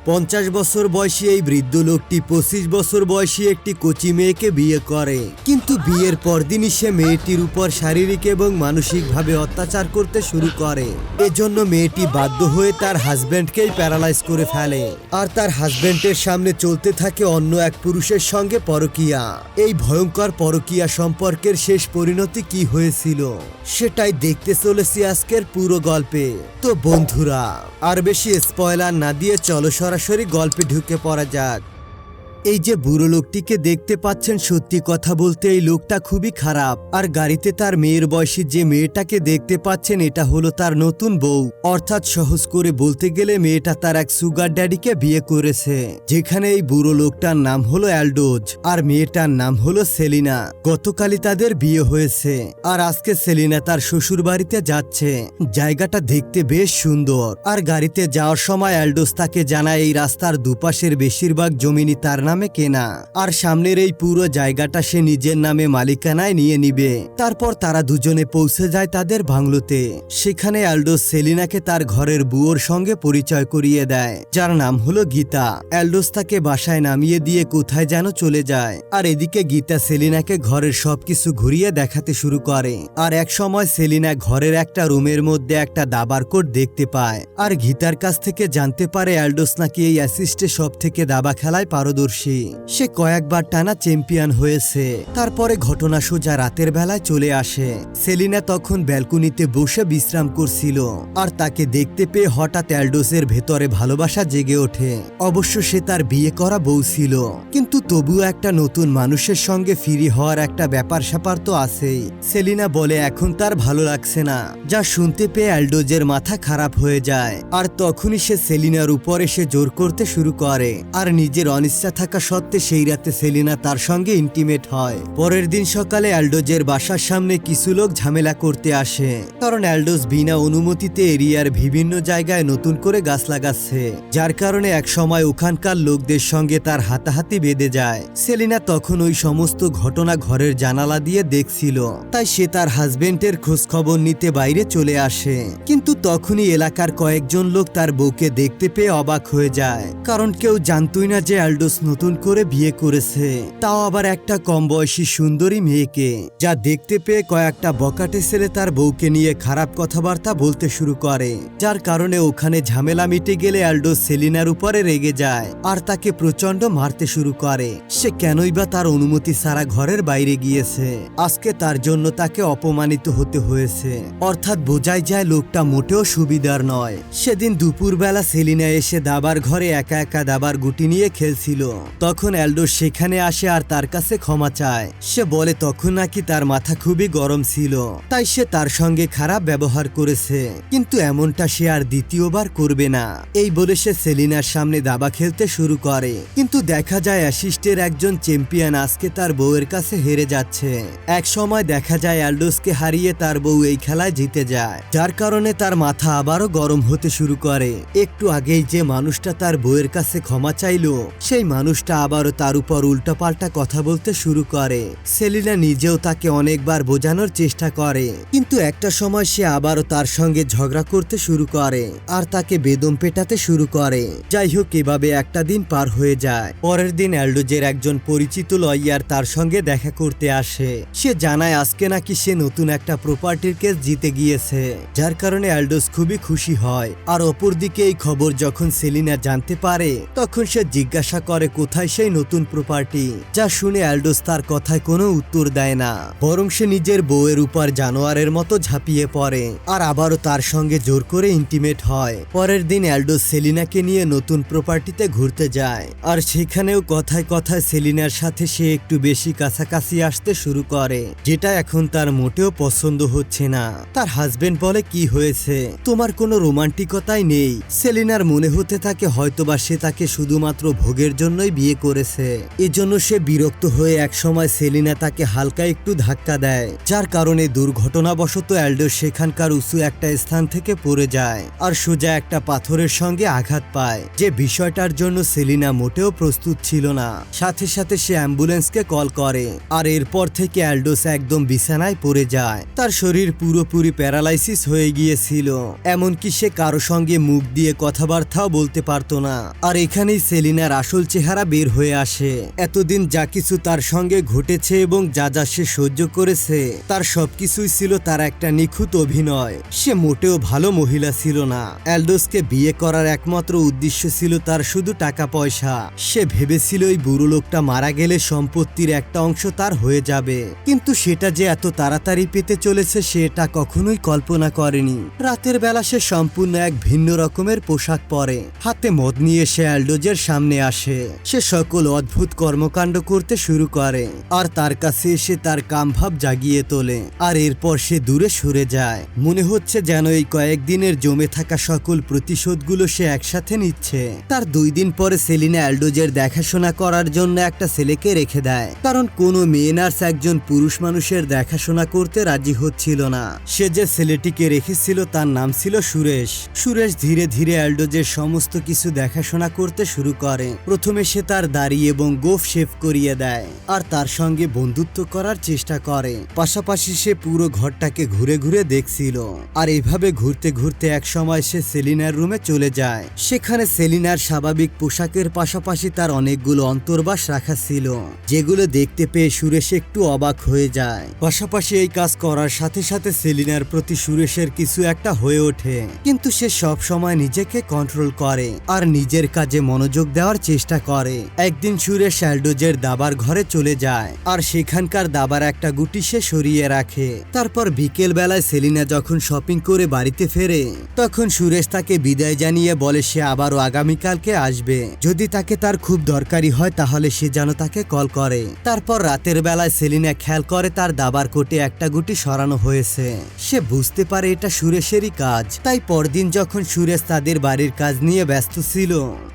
50 বছর বয়সী এই বৃদ্ধ লোকটি 25 বছর বয়সী একটি কচি মেয়েকে বিয়ে করে, কিন্তু বিয়ের পরদিনই সে মেয়েটির উপর শারীরিক এবং মানসিকভাবে অত্যাচার করতে শুরু করে। এজন্য মেয়েটি বাধ্য হয়ে তার হাজব্যান্ডকেই প্যারালাইজ করে ফেলে, আর তার হাজব্যান্ডের সামনে চলতে থাকে অন্য এক পুরুষের সঙ্গে পরকীয়া। এই ভয়ঙ্কর পরকীয়া সম্পর্কের শেষ পরিণতি কি হয়েছিল সেটাই দেখতে চলেছি আজকের পুরো গল্পে। তো বন্ধুরা, আর বেশি স্পয়লার না দিয়ে চলো সরাসরি গল্পে ঢুকে পড়া যাক। এই যে বুড়ো লোকটিকে দেখতে পাচ্ছেন, সত্যি কথা বলতে এই লোকটা খুবই খারাপ। আর গাড়িতে তার মেয়ের বয়সী যে মেয়েটাকে দেখতে পাচ্ছেন, এটা হলো তার নতুন বউ। অর্থাৎ সহজ করে বলতে গেলে মেয়েটা তার এক সুগার ড্যাডিকে বিয়ে করেছে, যেখানে এই বুড়ো লোকটার নাম হলো অ্যালডোজ আর মেয়েটার নাম হলো সেলিনা। গতকালই তাদের বিয়ে হয়েছে, আর আজকে সেলিনা তার শ্বশুর বাড়িতে যাচ্ছে। জায়গাটা দেখতে বেশ সুন্দর, আর গাড়িতে যাওয়ার সময় অ্যালডোজ তাকে জানায় এই রাস্তার দুপাশের বেশিরভাগ জমিনি তার নামে কেনা, আর সামনের এই পুরো জায়গাটা সে নিজের নামে মালিকানায় নিয়ে নিবে। তারপর তারা দুজনে পৌঁছে যায় তাদের বাংলোতে। সেখানে অ্যালডোজ সেলিনাকে তার ঘরের বুয়োর সঙ্গে পরিচয় করিয়ে দেয়, যার নাম হলো গীতা। অ্যালডোজ তাকে বাসায় নামিয়ে দিয়ে কোথায় যেন চলে যায়, আর এদিকে গীতা সেলিনাকে ঘরের সবকিছু ঘুরিয়ে দেখাতে শুরু করে। আর এক সময় সেলিনা ঘরের একটা রুমের মধ্যে একটা দাবার কোড দেখতে পায়, আর গীতার কাছ থেকে জানতে পারে অ্যালডোজ নাকি এই অ্যাসিস্টে সব থেকে দাবা খেলায় পারদর্শী। সে কয়েকবার টানা চ্যাম্পিয়ন হয়েছে। তারপরে ঘটনা সোজা রাতের বেলায় চলে আসে। সেলিনা তখন ব্যালকনিতে বসে বিশ্রাম করছিল, আর তাকে দেখতে পেয়ে হঠাৎ অ্যালডোসের ভেতরে ভালোবাসা জেগে ওঠে। অবশ্য সে তার বিয়ে করা বউ ছিল, কিন্তু তবুও একটা নতুন মানুষের সঙ্গে ফিরি হওয়ার একটা ব্যাপার স্যাপার তো আছেই। সেলিনা বলে এখন তার ভালো লাগছে না, যা শুনতে পেয়ে অ্যালডোজের মাথা খারাপ হয়ে যায়। আর তখনই সে সেলিনার উপর এসে জোর করতে শুরু করে, আর নিজের অনিচ্ছা থাকা সত্ত্বে সেই রাতে সেলিনা তার সঙ্গে ইন্টিমেট হয়। পরের দিন সকালে অ্যালডোজের বাসার সামনে কিছু লোক ঝামেলা করতে আসে, কারণ অ্যালডোজ বিনা অনুমতিতে এরিয়ার বিভিন্ন জায়গায় নতুন করে গাছ লাগাচ্ছে, যার কারণে এক সময় ওখানকার লোকদের সঙ্গে তার হাতাহাতি বেঁধে যায়। সেলিনা তখন ওই সমস্ত ঘটনা ঘরের জানালা দিয়ে দেখছিল, তাই সে তার হাজবেন্ডের খোঁজ খবর নিতে বাইরে চলে আসে। কিন্তু তখনই এলাকার কয়েকজন লোক তার বউকে দেখতে পেয়ে অবাক হয়ে যায়, কারণ কেউ জানতই না যে অ্যালডোজ নতুন করে বিয়ে করেছে, তাও আবার একটা কম বয়সী সুন্দরী মেয়েকে। যা দেখতে পেয়ে কয়েকটা বকাটে ছেলে তার বউকে নিয়ে খারাপ কথাবার্তা বলতে শুরু করে, যার কারণে ওখানে ঝামেলা মিটে গেলে অ্যালডোজ সেলিনার উপরে রেগে যায়, আর তাকে প্রচন্ড মারতে শুরু করে। সে কেনই বা তার অনুমতি ছাড়া ঘরের বাইরে গিয়েছে, আজকে তার জন্য তাকে অপমানিত হতে হয়েছে। অর্থাৎ বোঝাই যায় লোকটা মোটেও সুবিধার নয়। সেদিন দুপুরবেলা সেলিনা এসে দাবার ঘরে একা একা দাবার গুটি নিয়ে খেলছিল। তখন অ্যালডোজ সেখানে আসে আর তার কাছে ক্ষমা চায়। সে বলে তখন নাকি তার মাথা খুবই গরম ছিল, তাই সে তার সঙ্গে খারাপ ব্যবহার করেছে, কিন্তু এমনটা সে আর দ্বিতীয়বার করবে না। এই বলে সে সেলিনার সামনে দাবা খেলতে শুরু করে, কিন্তু দেখা যায় অ্যাসিস্টের একজন চ্যাম্পিয়ন আজকে তার বউয়ের কাছে হেরে যাচ্ছে। এক সময় দেখা যায় অ্যালডোজকে হারিয়ে তার বউ এই খেলায় জিতে যায়, যার কারণে তার মাথা আবারও গরম হতে শুরু করে। একটু আগেই যে মানুষটা তার বউয়ের কাছে ক্ষমা চাইল, সেই মানুষটা আবারও তার উপর উল্টাপাল্টা কথা বলতে শুরু করে। সেলিনা নিজেও তাকে অনেকবার বোঝানোর চেষ্টা করে, কিন্তু একটা সময় সে আবারও তার সঙ্গে ঝগড়া করতে শুরু করে, আর তাকে বেদম পেটাতে শুরু করে। যাই হোক, এভাবে একটা দিন পার হয়ে যায়। পরের দিন অ্যালডোজের একজন পরিচিত লয়ার তার সঙ্গে দেখা করতে আসে। সে জানায় আজকে নাকি সে নতুন একটা প্রপার্টির কেস জিতে গিয়েছে, যার কারণে অ্যালডোজ খুবই খুশি হয়। আর অপরদিকে এই খবর যখন সেলিনা জানতে পারে, তখন সে জিজ্ঞাসা করে কোথায় সেই নতুন প্রপার্টি। যা শুনে অ্যালডোজ তার কথায় কোনো উত্তর দেয় না, বরং সে নিজের বউয়ের উপর জানোয়ারের মতো ঝাঁপিয়ে পড়ে, আর আবারও তার সঙ্গে জোর করে ইন্টিমেট হয়। পরের দিন অ্যালডোজ সেলিনাকে নিয়ে নতুন প্রপার্টিতে ঘুরতে যায়, আর সেখানেও কথায় কথায় সেলিনার সাথে সে একটু বেশি কাছাকাছি আসতে শুরু করে, যেটা এখন তার মোটেও পছন্দ হচ্ছে না। তার হাজবেন্ড বলে কি হয়েছে, তোমার কোনো রোমান্টিকতাই নেই। সেলিনার মনে হতে থাকে হয়তোবা সে তাকে শুধুমাত্র ভোগের জন্যই বিয়ে করেছে। এজন্য সে বিরক্ত হয়ে একসময় সেলিনা তাকে হালকা একটু ধাক্কা দেয়, যার কারণে দুর্ঘটনাবশত অ্যালডোস সেখানকার উঁচু একটা স্থান থেকে পড়ে যায় আর সোজা একটা পাথরের সঙ্গে আঘাত পায়, যে বিষয়টার জন্য সেলিনা মোটেও প্রস্তুত ছিল না। সাথে সাথে সে অ্যাম্বুলেন্সকে কল করে আর এরপর থেকে অ্যালডোস একদম বিছানায় পড়ে যায়। তার শরীর পুরোপুরি প্যারালাইসিস হয়ে গিয়েছিল, এমনকি সে কারো সঙ্গে মুখ দিয়ে কথাবার্তাও বলতে পারতো না। আর এখানেই সেলিনার আসল চেহারা বের হয়ে আসে। এতদিন যা কিছু তার সঙ্গে ঘটেছে এবং যা যা সে সহ্য করেছে, তার সবকিছুই ছিল তার একটা নিখুঁত অভিনয়। সে মোটেও ভালো মহিলা ছিল না। অ্যালডোসকে বিয়ে করার একমাত্র উদ্দেশ্য ছিল তার শুধু টাকা পয়সা। সে ভেবেছিল ওই বুড়ো লোকটা মারা গেলে সম্পত্তির একটা অংশ তার হয়ে যাবে, কিন্তু সেটা যে এত তাড়াতাড়ি পেতে চলেছে সেটা কখনোই কল্পনা করেনি। রাতের বেলা সে সম্পূর্ণ এক ভিন্ন রকমের পোশাক পরে, হাতে মদ নিয়ে সে অ্যালডোজের সামনে আসে। সে সকল অদ্ভুত কর্মকাণ্ড করতে শুরু করে আর তার কাছে এসে তার কামভাব জাগিয়ে তোলে। আর এরপর সে দূরে সরে যায়। মনে হচ্ছে যেন এই কয়েকদিনের জমে থাকা সকল প্রতিশোধগুলো সে একসাথে নিচ্ছে। তার 2 দিন পরে সেলিনা অ্যালডোজের দেখাশোনা করার জন্য একটা ছেলেকে রেখে দেয়, কারণ কোনো মেয়ে নার্স একজন পুরুষ মানুষের দেখাশোনা করতে রাজি হচ্ছিল না। সে যে ছেলেটিকে রেখেছিল তার নাম ছিল সুরেশ। সুরেশ ধীরে ধীরে অ্যালডোজের সমস্ত কিছু দেখাশোনা করতে শুরু করে। প্রথমে সে তার দাড়ি এবং গোফ শেভ করিয়ে দেয় আর তার সঙ্গে বন্ধুত্ব করার চেষ্টা করে। পাশাপাশি সে পুরো ঘরটাকে ঘুরে ঘুরে দেখছিল। আর এইভাবে ঘুরতে ঘুরতে এক সময় সে সেলিনার রুমে চলে যায়। সেখানে সেলিনার স্বাভাবিক পোশাকের পাশাপাশি তার অনেকগুলো অন্তর্বাস রাখা ছিল, যেগুলো দেখতে পেয়ে সুরেশ একটু অবাক হয়ে যায়। পাশাপাশি এই কাজ করার সাথে সাথে সেলিনার প্রতি সুরেশের কিছু একটা হয়ে ওঠে, কিন্তু সে সব সময় নিজেকে কন্ট্রোল করে আর নিজের কাজে মনোযোগ দেওয়ার চেষ্টা করে। একদিন সুরেশ অ্যালডোজের দাবার ঘরে চলে যায় আর সেখানকার দাবার একটা গুটি সে সরিয়ে রাখে। তারপর বিকেল বেলায় সেলিনা যখন শপিং করে বাড়িতে ফেরে, তখন সুরেশ তাকে বিদায় জানিয়ে বলে সে আবারও আগামীকালকে আসবে। যদি তাকে তার খুব দরকারি হয় তাহলে সে যেন তাকে কল করে। তারপর রাতের বেলায় সেলিনা খেয়াল করে তার দাবার কোটে একটা গুটি সরানো হয়েছে। সে বুঝতে পারে এটা সুরেশেরই কাজ। তাই পরদিন যখন সুরেশ তাদের বাড়ির কাজ নিয়ে ব্যস্ত ছিল,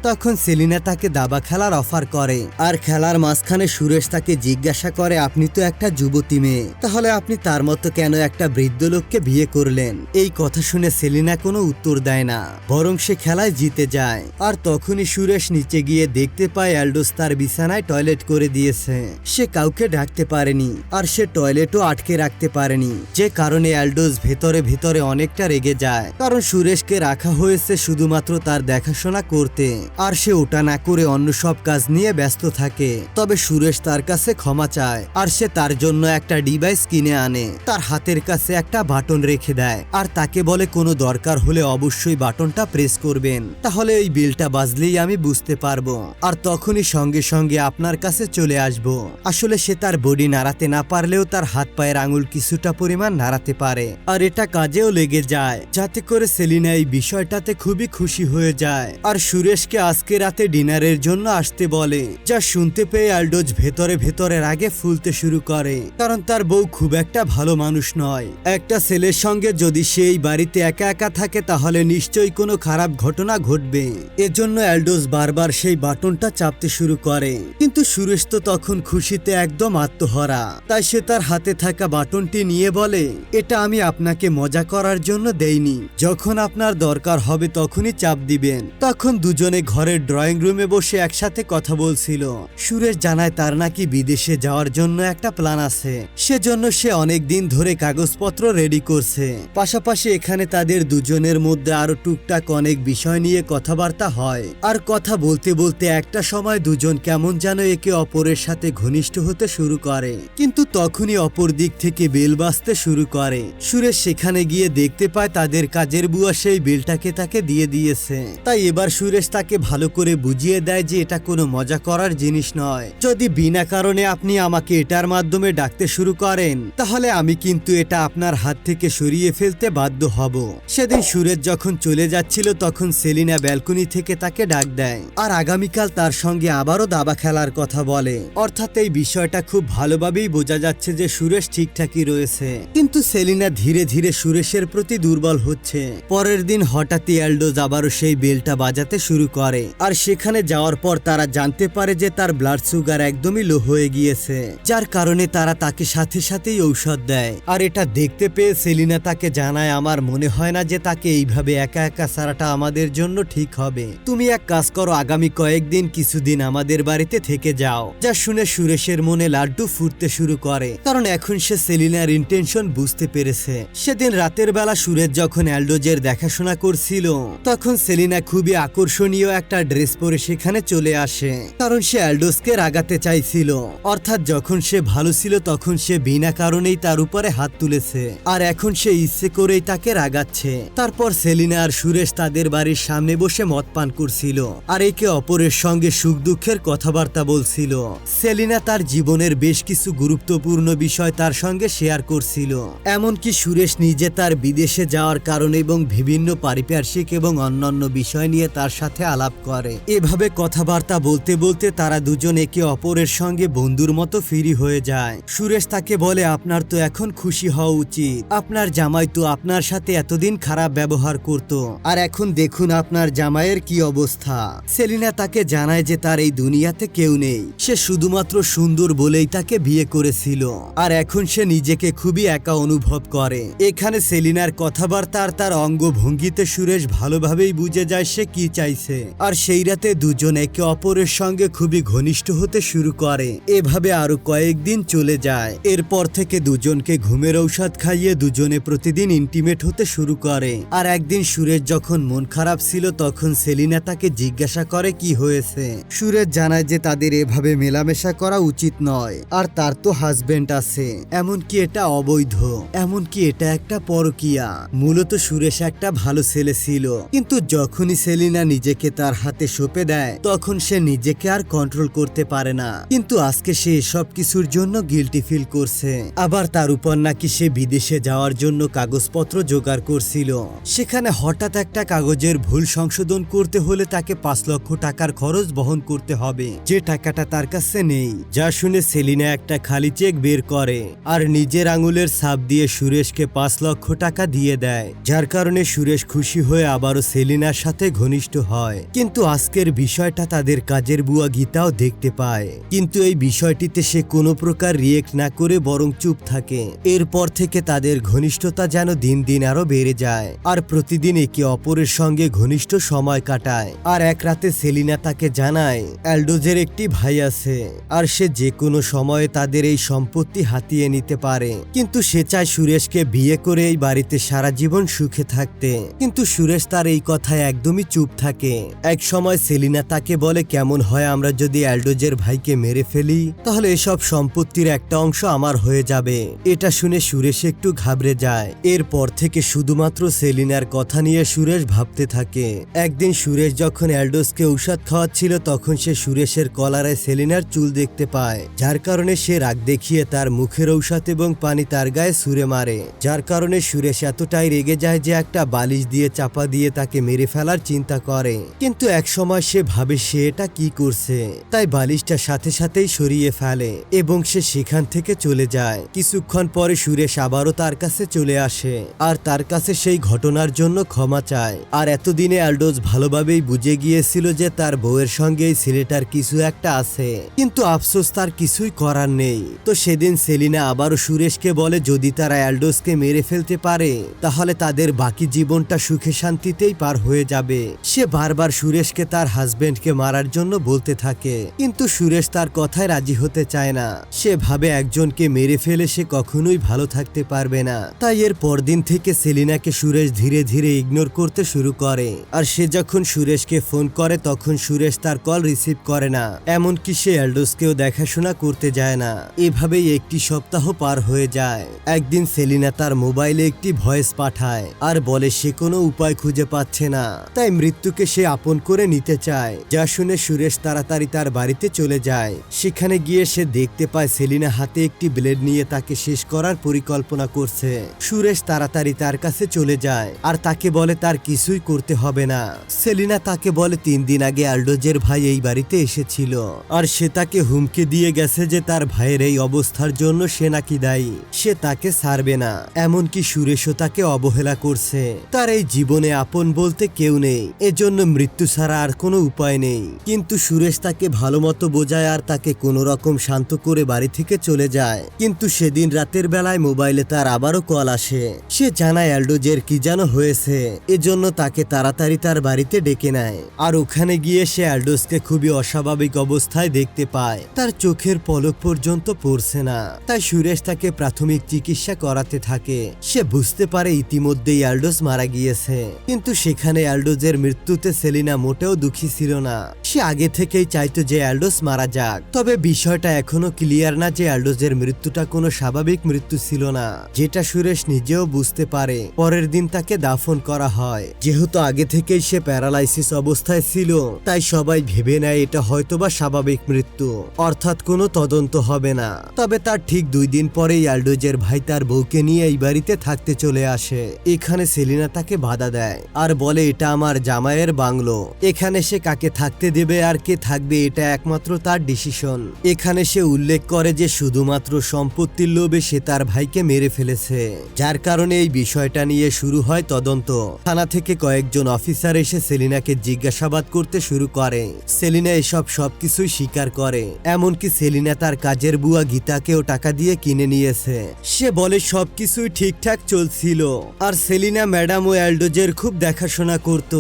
তখন সেলিনা তাকে দাবা খেলার অফার করে। আর খেলার মাঝখানে সুরেশ তাকে জিজ্ঞাসা করে, আপনি তো একটা যুবতী মেয়ে, তাহলে আপনি তার মতো কেন একটা বৃদ্ধ লোককে বিয়ে করলেন? এই কথা শুনে সেলিনা কোনো উত্তর দেয় না, বরং সে খেলায় জিতে যায়। আর তখনই সুরেশ নিচে গিয়ে দেখতে পায় অ্যালডোস তার বিছানায় টয়লেট করে দিয়েছে। সে কাউকে ডাকতে পারেনি আর সে টয়লেটও আটকে রাখতে পারেনি, যে কারণে অ্যালডোস ভেতরে ভেতরে অনেকটা রেগে যায়, কারণ সুরেশকে রাখা হয়েছে শুধুমাত্র তার দেখাশোনা করতে আর সে ওটা না করে অন্য সব কাজ নিয়ে ব্যস্ত থাকে। তবে সুরেশ তার কাছে ক্ষমা চায় আর সে তার জন্য একটা ডিভাইস কিনে আনে। তার হাতের কাছে একটা বাটন রেখে দেয় আর তাকে বলে কোনো দরকার হলে অবশ্যই বাটনটা প্রেস করবেন, তাহলে ওই বিলটা বাজলেই আমি বুঝতে পারবো আর তখনই সঙ্গে সঙ্গে আপনার কাছে চলে আসবো। আসলে সে তার বডি নাড়াতে না পারলেও তার হাত পায়ের আঙুল কিছুটা পরিমাণ নাড়াতে পারে আর এটা কাজেও লেগে যায়, যাতে করে সেলিনা এই বিষয়টাতে খুবই খুশি হয়ে যায় আর সুরেশকে আজকে রাতে ডিনারের জন্য আসতে বলে। যা শুনতে পেয়ে অ্যালডোজ ভেতরে ভেতরে রাগে ফুলতে শুরু করে, কারণ তার বউ খুব একটা ভালো মানুষ নয়। একটা ছেলের সঙ্গে যদি সেই বাড়িতে একা একা থাকে তাহলে নিশ্চয়ই কোনো খারাপ ঘটনা ঘটবে। এজন্য অ্যালডোজ বারবার সেই বাটনটা চাপতে শুরু করে, কিন্তু সুরেশ তো তখন খুশিতে একদম আত্মহারা। তাই সে তার হাতে থাকা বাটনটি নিয়ে বলে, এটা আমি আপনাকে মজা করার জন্য দেইনি, যখন আপনার দরকার হবে তখনই চাপ দিবেন। তখন দুজনে ঘরের ড্রয়িং রুমে বসে একসাথে কথা বলছিল। সুরেশ জানায় তার নাকি বিদেশে যাওয়ার জন্য একটা প্ল্যান আছে, সেজন্য সে অনেক দিন ধরে কাগজপত্র রেডি করছে। পাশাপাশি এখানে তাদের দুজনের মধ্যে আরো টুকটাক অনেক বিষয় নিয়ে কথাবার্তা হয়। আর কথা বলতে বলতে একটা সময় দুজন কেমন যেন একে অপরের সাথে ঘনিষ্ঠ হতে শুরু করে, কিন্তু তখনই অপর দিক থেকে বেল বাজতে শুরু করে। সুরেশ সেখানে গিয়ে দেখতে পায় তাদের কাজের বুয়া সেই বেলটাকে তাকে দিয়ে দিয়েছে। তাই এবার সুরেশ তাকে ভালো করে বুঝিয়ে দেয় যে এটা কোনো মজা করার জিনিস নয়। যদি বিনা কারণে আপনি আমাকে এটার মাধ্যমে ডাকতে শুরু করেন তাহলে আমি কিন্তু এটা আপনার হাত থেকে সরিয়ে ফেলতে বাধ্য হব। সেদিন সুরেশ যখন চলে যাচ্ছিল তখন সেলিনা ব্যালকনি থেকে তাকে ডাক দেয় আর আগামীকাল তার সঙ্গে আবারও দাবা খেলার কথা বলে। অর্থাৎ এই বিষয়টা খুব ভালোভাবেই বোঝা যাচ্ছে যে সুরেশ ঠিকঠাকই রয়েছে, কিন্তু সেলিনা ধীরে ধীরে সুরেশের প্রতি দুর্বল হচ্ছে। পরের দিন হঠাৎই অ্যালডোজ আবারও সেই বেলটা বাজাতে শুরু করে আর সেখানে যাওয়ার পর তারা জানতে পারে যে তার ব্লাড সুগার একদমই লো হয়ে গিয়েছে, যার কারণে তারা তাকে সাথে সাথেই ঔষধ দেয়। আর এটা দেখতে পেয়ে সেলিনা তাকে জানায়, আমার মনে হয় না যে তাকে এইভাবে একা একা ছাড়াটা আমাদের জন্য ঠিক হবে। তুমি এক কাজ করো, আগামী কয়েকদিন কিছুদিন আমাদের বাড়িতে থেকে যাও। যা শুনে সুরেশের মনে লাড্ডু ফুটতে শুরু করে, কারণ এখন সে সেলিনার ইন্টেনশন বুঝতে পেরেছে। সেদিন রাতের বেলা সুরেশ যখন অ্যালডোজের দেখাশোনা করছিল, তখন সেলিনা খুবই আকর্ষণীয় একটা ড্রেস পরে সেখানে চলে আসে, কারণ সে অ্যালডোজকে রাগাতে চাইছিল। অর্থাৎ যখন সে ভালো ছিল তখন সে বিনা কারণেই তার উপরে হাত তুলেছে, আর এখন সে ইচ্ছে করেই তাকে রাগাচ্ছে। তারপর সেলিনা আর সুরেশ তাদের বাড়ির সামনে বসে মদ পান করছিল আর একে অপরের সঙ্গে সুখ দুঃখের কথাবার্তা বলছিল। সেলিনা তার জীবনের বেশ কিছু গুরুত্বপূর্ণ বিষয় তার সঙ্গে শেয়ার করছিল, এমনকি সুরেশ নিজে তার বিদেশে যাওয়ার কারণ এবং বিভিন্ন পারিপার্শ্বিক এবং অন্যান্য বিষয় নিয়ে তার সাথে আলাপ করে। এভাবে কথাবার্তা বলতে বলতে তারা দুজন একে অপরের সঙ্গে বন্ধুর মতো ফ্রি হয়ে যায়। সুরেশ তাকে বলে, আপনার তো এখন খুশি হওয়া উচিত, আপনার জামাই তো আপনার সাথে এতদিন খারাপ ব্যবহার করত, আর এখন দেখুন আপনার জামাইয়ের কি অবস্থা। সেলিনা তাকে জানায় যে তার এই দুনিয়াতে কেউ নেই, সে শুধুমাত্র সুন্দর বলেই তাকে বিয়ে করেছিল, আর এখন সে নিজেকে খুবই একা অনুভব করে। এখানে সেলিনার কথাবার্তা আর তার অঙ্গভঙ্গিতে সুরেশ ভালোভাবেই বুঝে যায় সে কি চাইছে, আর সেই রাতে দুজন একে অপরের সঙ্গে খুবই ঘনিষ্ঠ হতে শুরু করে। এভাবে আরো কয়েকদিন চলে যায়। এরপর থেকে দুজনকে ঘুমের ঔষধ খাইয়ে দুজনে প্রতিদিন ইন্টিমেট হতে শুরু করে। আর একদিন সুরেশ যখন মন খারাপ ছিল তখন সেলিনা তাকে জিজ্ঞাসা করে কি হয়েছে। সুরেশ জানায় যে তাদের এভাবে মেলামেশা করা উচিত নয়, আর তার তো হাজবেন্ড আছে, এমনকি এটা অবৈধ, এমনকি এটা একটা পরকীয়া। মূলত সুরেশ একটা ভালো ছেলে ছিল, কিন্তু যখনই সেলিনা নিজেকে তার হাতে সঁপে দেয় তখন সে নিজেকে আর কন্ট্রোল করতে পারে না। কিন্তু আজকে সে সব কিছুর জন্য গিল্টি ফিল করছে। আবার তার উপর নাকি সে বিদেশে যাওয়ার জন্য কাগজপত্র জোগাড় করছিল, সেখানে হঠাৎ একটা কাগজের ভুল সংশোধন করতে হলে তাকে 5 লক্ষ টাকার খরচ বহন করতে হবে, যে টাকাটা তার কাছে নেই। যা শুনে সেলিনা একটা খালি চেক বের করে আর নিজের আঙুলের ছাপ দিয়ে সুরেশকে 5 লক্ষ টাকা দিয়ে দেয়, যার কারণে সুরেশ খুশি হয়ে আবারও সেলিনার সাথে ঘনিষ্ঠ হয়। কিন্তু আজকের বিষয়টা তাদের কাজের বুয়া গীতাও দেখতে পায়, কিন্তু এই বিষয়টিতে সে কোনো প্রকার রিয়েক্ট না করে বরং চুপ থাকে। এরপর থেকে তাদের ঘনিষ্ঠতা যেন দিন দিন আরো বেড়ে যায়, আর প্রতিদিন একে অপরের সঙ্গে ঘনিষ্ঠ সময় কাটায়। আর এক রাতে সেলিনা তাকে জানায় অ্যালডোজের একটি ভাই আছে, আর সে যে কোনো সময়ে তাদের এই সম্পত্তি হাতিয়ে নিতে পারে, কিন্তু সে চায় সুরেশকে বিয়ে করে এই বাড়িতে সারা জীবন সুখে থাকতে। কিন্তু সুরেশ তার এই কথায় একদমই চুপ থাকে। এক সময় সেলিনা তাকে বলে, কেমন হয় আমরা যদি অ্যালডোজের ভাইকে মেরে ফেলি, তাহলে এসব সম্পত্তির একটা অংশ আমার হয়ে যাবে। এটা শুনে সুরেশ একটু ঘাবড়ে যায়। এরপর থেকে শুধুমাত্র সেলিনার কথা নিয়ে সুরেশ ভাবতে থাকে। একদিন সুরেশ যখন অ্যালডোজকে ঔষধ খাওয়াচ্ছিল তখন সে সুরেশের কলারে সেলিনার চুল দেখতে পায়, যার কারণে সে রাগ দেখিয়ে তার মুখের ঔষধ এবং পানি তার গায়ে ছুঁড়ে মারে, যার কারণে সুরেশ এতটাই রেগে যায় যে একটা বালিশ দিয়ে চাপা দিয়ে তাকে মেরে ফেলার চিন্তা করে। কিন্তু এক সময় সে ভাবে সে এটা কি করছে, তাই বালিশটা সাথে সাথেই সরিয়ে ফেলে এবং সে সেখান থেকে চলে যায়। কিছুক্ষণ পরে সুরেশ আবারও তার কাছে চলে আসে আর তার কাছে সেই ঘটনার জন্য ক্ষমা চায়। আর এতদিনে অ্যালডোজ ভালোভাবেই বুঝে গিয়েছিল যে তার বউয়ের সঙ্গে এই ছেলেটার কিছু একটা আছে, কিন্তু আফসোস তার কিছুই করার নেই। তো সেদিন সেলিনা আবারও সুরেশকে বলে যদি তারা অ্যালডোজকে মেরে ফেলতে পারে তাহলে তাদের বাকি জীবনটা সুখে শান্তিতেই পার হয়ে যাবে। সে বারবার সুরেশকে তার হাজবেন্ডকে মারার জন্য বলতে থাকে, কিন্তু সুরেশ তার কথায় রাজি হতে চায় না। সে ভাবে একজনকে মেরে ফেলে সে কখনোই ভালো থাকতে পারবে না। তাই এর পরদিন থেকে সেলিনাকে সুরেশ ধীরে ধীরে ইগনোর করতে শুরু করে। আর সে যখন সুরেশকে ফোন করে তখন সুরেশ তার কল রিসিভ করে না, এমনকি সে অ্যালডোজকেও দেখাশোনা করতে যায় না। এভাবেই একটি সপ্তাহ পার হয়ে যায়। একদিন সেলিনা তার মোবাইলে একটি ভয়েস পাঠায় আর বলে সে কোনো উপায় খুঁজে পাচ্ছে না, তাই মৃত্যুকে সে আপন করে নিতে চায়। যা শুনে সুরেশ তাড়াতাড়ি তার বাড়িতে চলে যায়। সেখানে গিয়ে সে দেখতে পায় সেলিনা হাতে একটি ব্লেড নিয়ে তাকে শেষ করার পরিকল্পনা করছে। সুরেশ তাড়াতাড়ি তার কাছে চলে যায় আর তাকে বলে তার কিছুই করতে হবে না। সেলিনা তাকে বলে 3 দিন আগে অ্যালডোজের ভাই এই বাড়িতে এসেছিল আর সে তাকে হুমকি দিয়ে গেছে যে তার ভাইয়ের এই অবস্থার জন্য সে নাকি দায়ী, সে তাকে ছাড়বে না। এমনকি সুরেশও তাকে অবহেলা করছে। তার এই জীবনে আপন বলতে কেউ নেই, এজন্য মৃত্যু ছাড়া আর কোনো উপায় নেই। কিন্তু সুরেশ তাকে ভালো মতো বোঝায় আর তাকে কোনো রকম শান্ত করে বাড়ি থেকে চলে যায়। কিন্তু সেদিন রাতের বেলায় মোবাইলে তার আবারও কল আসে। সে জানায় অ্যালডোজের কি যেন হয়েছে, এজন্য তাকে তাড়াতাড়ি তার বাড়িতে ডেকে নেয়। আর ওখানে গিয়ে সে অ্যালডোজকে খুবই অস্বাভাবিক অবস্থায় দেখতে পায়। তার চোখের পলক পর্যন্ত পড়ছে না। তাই সুরেশ তাকে প্রাথমিক চিকিৎসা করাতে থাকে। সে বুঝতে পারে ইতিমধ্যেই অ্যালডোজ মারা গিয়েছে। কিন্তু সেখানে অ্যালডোজের মৃত্যুতে সেলিনা মোটেও দুঃখী ছিল না। সে আগে থেকেই চাইতো যে অ্যালডোজ মারা যাক। তবে বিষয়টা এখনো ক্লিয়ার না যে অ্যালডোজের মৃত্যুটা কোনো স্বাভাবিক মৃত্যু ছিল না, যেটা সুরেশ নিজেও বুঝতে পারে। পরের দিন তাকে দাফন করা হয়। যেহেতু আগে থেকেই সে প্যারালাইসিস অবস্থায় ছিল, তাই সবাই ভেবে নেয় এটা হয়তোবা স্বাভাবিক মৃত্যু, অর্থাৎ কোনো তদন্ত হবে না। তবে তার ঠিক 2 দিন পরেই অ্যালডোজের ভাই তার বউকে নিয়ে এই বাড়িতে থাকতে চলে আসে। এখানে সেলিনা তাকে বাধা দেয় আর বলে এটা আমার জামাইয়ের বাংলো, এখানে সে কাকে থাকতে দেবে আর কে থাকবে এটা একমাত্র তার ডিসিশন। এখানে সে উল্লেখ করে যে শুধুমাত্র সম্পত্তির লোভে সে তার ভাইকে মেরে ফেলেছে, যার কারণে এই বিষয়টা নিয়ে শুরু হয় তদন্ত। থানা থেকে কয়েকজন অফিসার এসে সেলিনাকে জিজ্ঞাসাবাদ করতে শুরু করে। সেলিনা এসব সবকিছুই স্বীকার করে, এমনকি সেলিনা তার কাজের বুয়া গীতাকেও টাকা দিয়ে কিনে নিয়েছে। সে বলে সবকিছুই ঠিকঠাক চলছিল আর সেলিনা ম্যাডাম ও অ্যালডোজের খুব দেখাশোনা করত।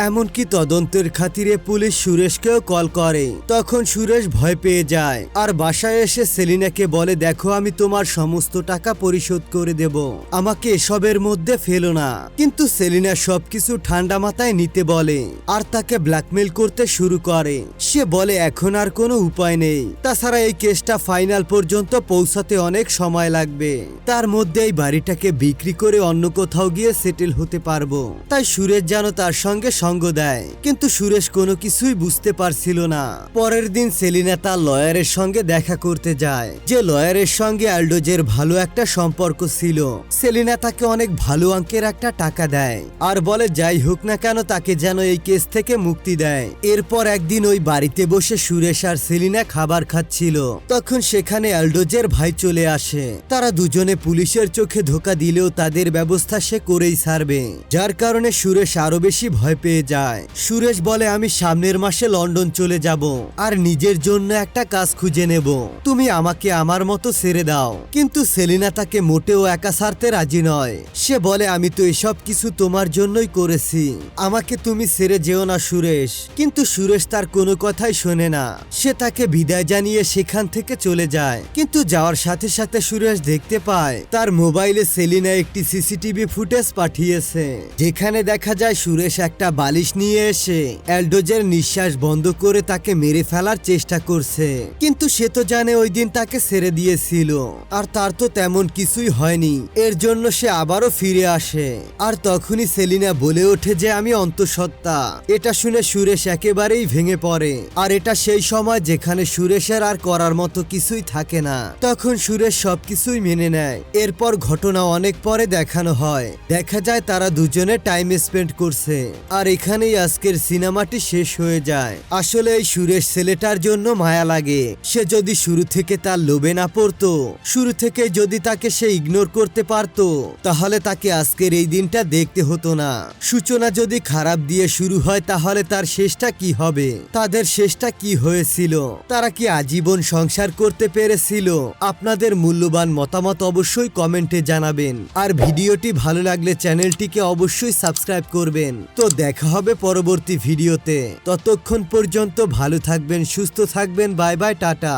এমনকি তদন্তের খাতিরে পুলিশ সুরেশকেও কল করে। তখন সুরেশ ভয় পেয়ে যায় আর বাসায় এসে সেলিনাকে বলে দেখো আমি তোমার সমস্ত টাকা পরিশোধ করে দেব, আমাকে এসবের মধ্যে ফেলো না। কিন্তু সেলিনা সবকিছু ঠান্ডা মাথায় নিতে বলে আর তাকে ব্ল্যাকমেল করতে শুরু করে। সে বলে এখন আর কোনো উপায় নেই, তাছাড়া এই কেসটা ফাইনাল পর্যন্ত পৌঁছাতে অনেক সময় লাগবে, তার মধ্যে এই বাড়িটাকে বিক্রি করে অন্য কোথাও গিয়ে সেটেল হতে পারবো। তাই সুরেশ যেন তার সঙ্গে সঙ্গ দেয়, কিন্তু সুরেশ কোনো কিছুই বুঝতে পারছিল না। পরের দিন সেলিনা তার লয়ারের সঙ্গে দেখা করতে যায়, যে লয়ারের সঙ্গে অ্যালডোজের ভালো একটা সম্পর্ক ছিল। সেলিনা তাকে অনেক ভালো অঙ্কের একটা টাকা দেয় আর বলে যাই হোক না কেন তাকে যেন এই কেস থেকে মুক্তি দেয়। এরপর একদিন ওই বাড়িতে বসে সুরেশ আর সেলিনা খাবার খাচ্ছিল, তখন সেখানে অ্যালডোজের ভাই চলে আসে। তারা দুজনে পুলিশের চোখে ধোকা দিলেও তাদের ব্যবস্থা সে করেই ছাড়বে, যার কারণে সুরেশ আরো বেশি ভয় পেয়ে যায়। সুরেশ বলে আমি সামনের মাসে লন্ডন চলে যাব আর নিজের জন্য একটা কাজ খুঁজে নেব, তুমি আমাকে আমার মতো ছেড়ে দাও। কিন্তু সেলিনা তাকে মোটেও একা ছাড়তে রাজি নয়। সে বলে আমি তো এসব কিছু তোমার জন্যই করেছি, আমাকে তুমি ছেড়ে যেও না সুরেশ। কিন্তু সুরেশ তার কোনো কথাই শোনে না। সে তাকে বিদায় জানিয়ে সেখান থেকে চলে যায়। কিন্তু যাওয়ার সাথে সাথে সুরেশ দেখতে পায় তার মোবাইলে সেলিনা একটি সিসিটিভি ফুটেজ পাঠিয়েছে, যেখানে দেখা যায় সুরেশ একটা বালিশ নিয়ে এসে অ্যালডোজের নিঃশ্বাস বন্ধ করে তাকে মেরে ফেলার চেষ্টা করছে। কিন্তু সে তো জানে ওই দিন তাকে ছেড়ে দিয়েছিল আর তার তো তেমন কিছুই হয়নি, এর জন্য সে আবারও ফিরে আসে। আর তখনই সেলিনা বলে ওঠে যে আমি অন্তঃসত্ত্বা। এটা শুনে সুরেশ একেবারেই ভেঙে পড়ে আর এটা সেই সময় যেখানে সুরেশের আর করার মতো কিছুই থাকে না। তখন সুরেশ সবকিছুই মেনে নেয়। এরপর ঘটনা অনেক পরে দেখানো হয়, দেখা যায় তারা দুজনে টাইম স্পেন্ড করছে। আর এখানেই আজকের সিনেমাটি শেষ হয়ে যায়। আসলে এই সুরেশ ছেলেটার জন্য মায়া লাগে। সে যদি শুরু থেকে তার লোভে না পড়তো, শুরু থেকে যদি তাকে সে ইগনোর করতে পারতো, তাহলে তাকে আজকের এই দিনটা দেখতে হতো না। সূচনা যদি খারাপ দিয়ে শুরু হয় তাহলে তার শেষটা কি হবে, তাদের শেষটা কি হয়েছিল, তারা কি আজীবন সংসার করতে পেরেছিল? আপনাদের মূল্যবান মতামত অবশ্যই কমেন্টে জানাবেন আর ভিডিওটি ভালো লাগলে চ্যানেলটিকে অবশ্যই সাবস্ক্রাইব করবেন। তো দেখা হবে পরবর্তী ভিডিওতে, ততক্ষণ পর্যন্ত ভালো থাকবেন, সুস্থ থাকবেন, বাই বাই, টাটা।